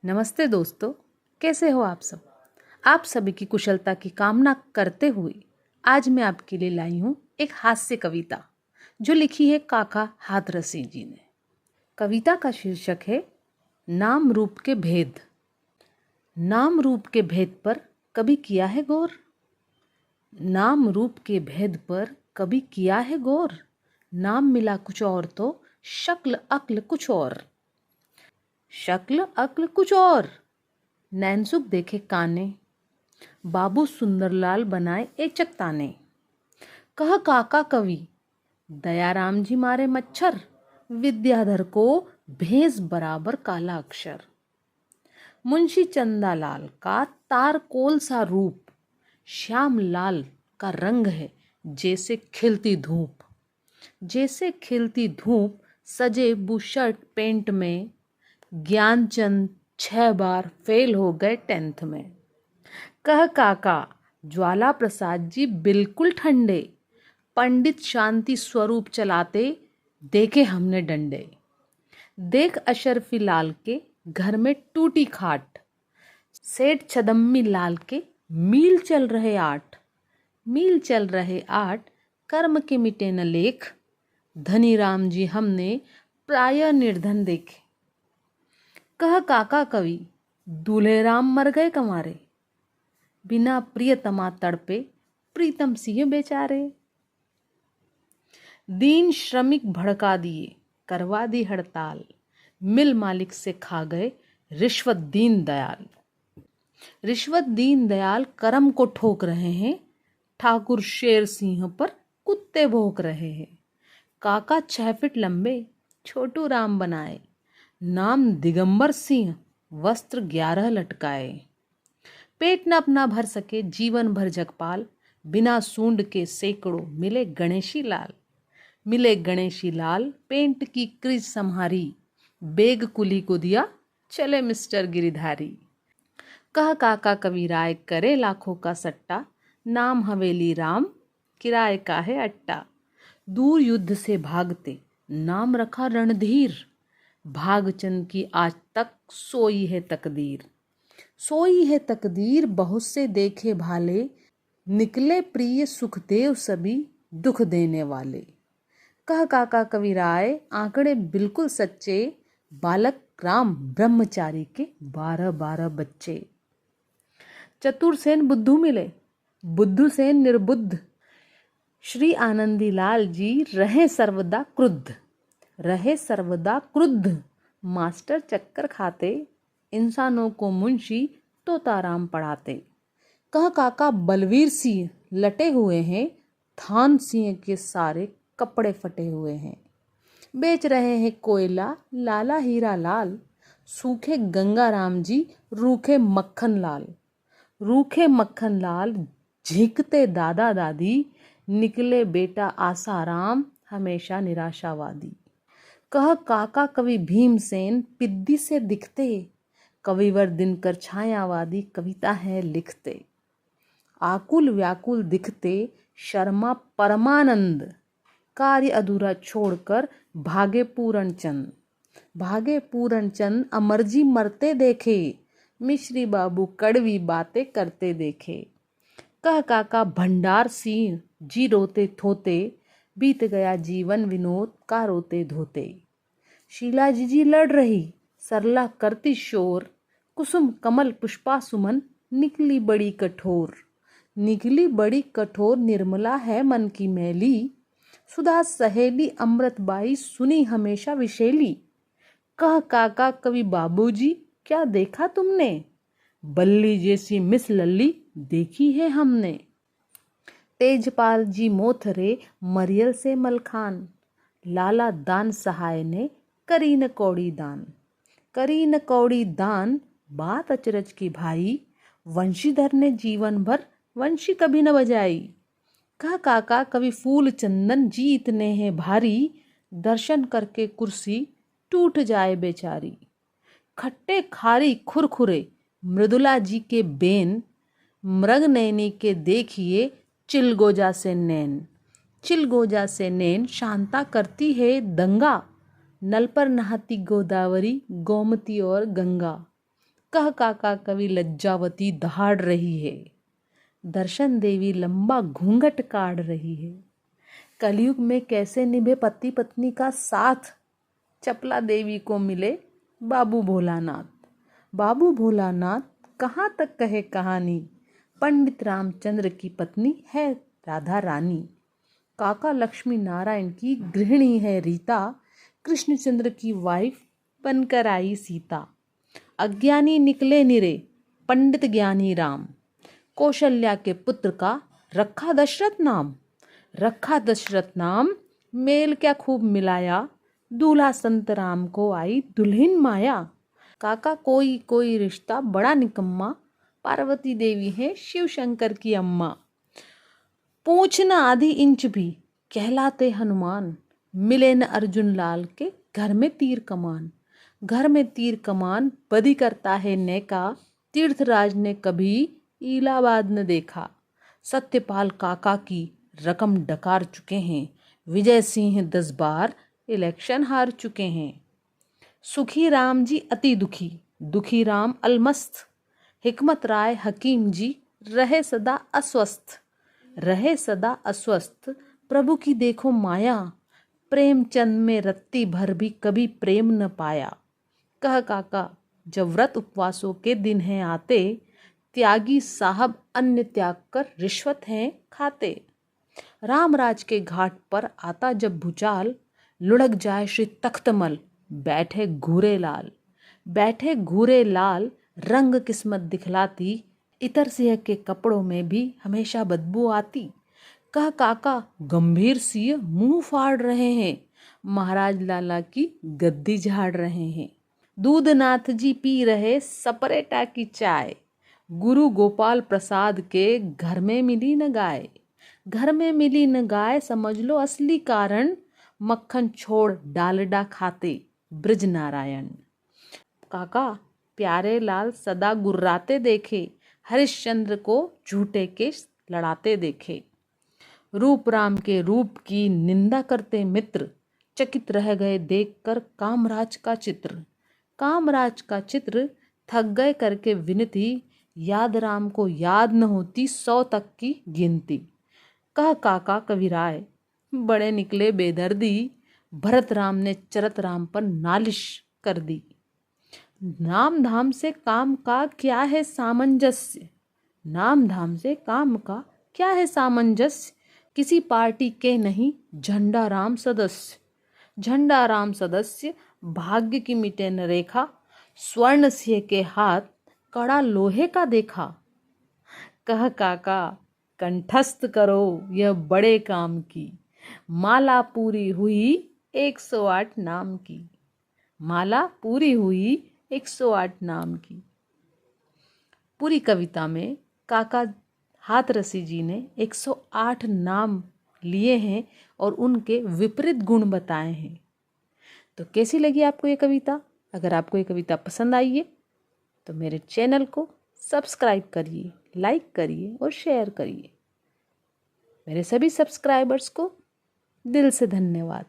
नमस्ते दोस्तों, कैसे हो आप सब। आप सभी की कुशलता की कामना करते हुए आज मैं आपके लिए लाई हूँ एक हास्य कविता जो लिखी है काका हाथरसी जी ने। कविता का शीर्षक है नाम रूप के भेद। नाम रूप के भेद पर कभी किया है गौर। नाम रूप के भेद पर कभी किया है गौर। नाम मिला कुछ और तो शक्ल अक्ल कुछ और। शक्ल अक्ल कुछ और। नैनसुख देखे काने, बाबू सुंदरलाल बनाए एचक ताने। कह काका कवि, दयाराम जी मारे मच्छर, विद्याधर को भेस बराबर काला अक्षर। मुंशी चंदालाल का तारकोल सा रूप, श्याम लाल का रंग है जैसे खिलती धूप। जैसे खिलती धूप सजे बुशर्ट पेंट में, ज्ञानचंद 6 बार फेल हो गए 10th में। कह काका, ज्वाला प्रसाद जी बिल्कुल ठंडे, पंडित शांति स्वरूप चलाते देखे हमने डंडे। देख अशरफी लाल के घर में टूटी खाट, सेठ छदम्मी लाल के मील चल रहे 8। मील चल रहे 8, कर्म के मिटे न लेख, धनी राम जी हमने प्राय निर्धन देखे। कह काका कवि, दूल्हे राम मर गए कमारे, बिना प्रियतमा तड़पे प्रीतम सिंह बेचारे। दीन श्रमिक भड़का दिए, करवा दी हड़ताल, मिल मालिक से खा गए रिश्वत दीन दयाल। रिश्वत दीन दयाल करम को ठोक रहे हैं, ठाकुर शेर सिंह पर कुत्ते भौंक रहे हैं। काका 6 फीट लंबे छोटू राम बनाए, नाम दिगंबर सिंह वस्त्र 11 लटकाए। पेट न अपना भर सके जीवन भर जगपाल, बिना सूंड के सैकड़ों मिले गणेशी लाल। मिले गणेशी लाल पेंट की क्रीज संहारी, बेग कुली को दिया चले मिस्टर गिरिधारी। कह काका कवि राय करे लाखों का सट्टा, नाम हवेली राम किराए का है अट्टा। दूर युद्ध से भागते नाम रखा रणधीर, भागचंद की आज तक सोई है तकदीर। सोई है तकदीर बहुत से देखे भाले, निकले प्रिय सुखदेव सभी दुख देने वाले। कह काका कवि राय आंकड़े बिल्कुल सच्चे, बालक राम ब्रह्मचारी के 12-12 बच्चे। चतुरसेन बुद्धू मिले, बुद्धू सेन निर्बुद्ध, श्री आनंदी लाल जी रहे सर्वदा क्रुद्ध। रहे सर्वदा क्रुद्ध, मास्टर चक्कर खाते, इंसानों को मुंशी तोताराम पढ़ाते। कह काका बलवीर सिंह लटे हुए हैं, थान सिंह के सारे कपड़े फटे हुए हैं। बेच रहे हैं कोयला लाला हीरा लाल, सूखे गंगाराम जी रूखे मक्खन लाल। रूखे मक्खन लाल झींकते दादा दादी, निकले बेटा आसाराम हमेशा निराशावादी। कह काका कवि भीमसेन पिद्दी से दिखते, कविवर दिनकर छायावादी कविता है लिखते। आकुल व्याकुल दिखते शर्मा परमानंद, कार्य अधूरा छोड़कर भागे पूरणचंद। भागे पूरणचंद अमरजी मरते देखे, मिश्री बाबू कड़वी बातें करते देखे। कह काका भंडार सिंह जी रोते थोते, बीत गया जीवन विनोद का रोते धोते। शीला जी लड़ रही सरला करती शोर, कुसुम कमल पुष्पा सुमन निकली बड़ी कठोर। निकली बड़ी कठोर निर्मला है मन की मैली, सुधा सहेली अमृतबाई सुनी हमेशा विशेली। कह काका कवि बाबूजी क्या देखा तुमने, बल्ली जैसी मिस लल्ली देखी है हमने। तेजपाल जी मोथरे मरियल से मलखान, लाला दान सहाय ने करी न कौड़ी दान। करी न कौड़ी दान बात अचरज की भाई, वंशीधर ने जीवन भर वंशी कभी न बजाई। कह काका कवि फूल चंदन जी इतने हैं भारी, दर्शन करके कुर्सी टूट जाए बेचारी। खट्टे खारी खुरखुरे मृदुला जी के बेन, मृग नैनी के देखिए चिलगोजा से नैन। चिलगोजा से नैन शांता करती है दंगा, नल पर नहाती गोदावरी गोमती और गंगा। कह काका कवि लज्जावती दहाड़ रही है, दर्शन देवी लंबा घूंघट काढ़ रही है। कलयुग में कैसे निभे पति पत्नी का साथ, चपला देवी को मिले बाबू भोलानाथ। बाबू भोलानाथ कहाँ तक कहे कहानी, पंडित रामचंद्र की पत्नी है राधा रानी। काका लक्ष्मी नारायण की गृहिणी है रीता, कृष्णचंद्र की वाइफ बनकर आई सीता। अज्ञानी निकले निरे पंडित ज्ञानी राम, कौशल्या के पुत्र का रखा दशरथ नाम। रखा दशरथ नाम मेल क्या खूब मिलाया, दूल्हा संत राम को आई दुल्हन माया। काका कोई कोई रिश्ता बड़ा निकम्मा, पार्वती देवी है शिव शंकर की अम्मा। पूछ न आधी इंच भी कहलाते हनुमान, मिले न अर्जुन लाल के घर में तीर कमान। घर में तीर कमान बदी करता है नेका, तीर्थराज ने कभी इलाहाबाद न देखा। सत्यपाल काका की रकम डकार चुके हैं, विजय सिंह 10 बार इलेक्शन हार चुके हैं। सुखी राम जी अति दुखी, दुखी राम अलमस्त, हिकमत राय हकीम जी रहे सदा अस्वस्थ। रहे सदा अस्वस्थ प्रभु की देखो माया, प्रेमचंद में रत्ती भर भी कभी प्रेम न पाया। कह काका जब व्रत उपवासों के दिन हैं आते, त्यागी साहब अन्न त्याग कर रिश्वत हैं खाते। रामराज के घाट पर आता जब भूचाल, लुढ़क जाए श्री तख्तमल बैठे घूरे लाल। बैठे घूरे लाल रंग किस्मत दिखलाती, इतर सिंह के कपड़ों में भी हमेशा बदबू आती। कह काका गंभीर सिंह मुंह फाड़ रहे हैं, महाराज लाला की गद्दी झाड़ रहे हैं। दूधनाथ जी पी रहे सपरेटा की चाय, गुरु गोपाल प्रसाद के घर में मिली न गाय। घर में मिली न गाय समझ लो असली कारण, मक्खन छोड़ डालडा खाते ब्रज नारायण। काका प्यारे लाल सदा गुर्राते देखे, हरिश्चंद्र को झूठे केस लड़ाते देखे। रूप राम के रूप की निंदा करते मित्र, चकित रह गए देखकर कामराज का चित्र। कामराज का चित्र थक गए करके विनती, याद राम को याद न होती 100 तक की गिनती। कह काका कविराय बड़े निकले बेदर्दी, भरत राम ने चरत राम पर नालिश कर दी। नाम धाम से काम का क्या है सामंजस्य, नाम धाम से काम का क्या है सामंजस्य। किसी पार्टी के नहीं झंडा राम सदस्य, झंडा राम सदस्य भाग्य की मिटे न रेखा। स्वर्ण सिंह के हाथ कड़ा लोहे का देखा। कह काका कंठस्थ करो यह बड़े काम की, माला पूरी हुई 108 नाम की। माला पूरी हुई 108 नाम की। पूरी कविता में काका हाथरसी जी ने 108 नाम लिए हैं और उनके विपरीत गुण बताए हैं। तो कैसी लगी आपको ये कविता? अगर आपको ये कविता पसंद आई है तो मेरे चैनल को सब्सक्राइब करिए, लाइक करिए और शेयर करिए। मेरे सभी सब्सक्राइबर्स को दिल से धन्यवाद।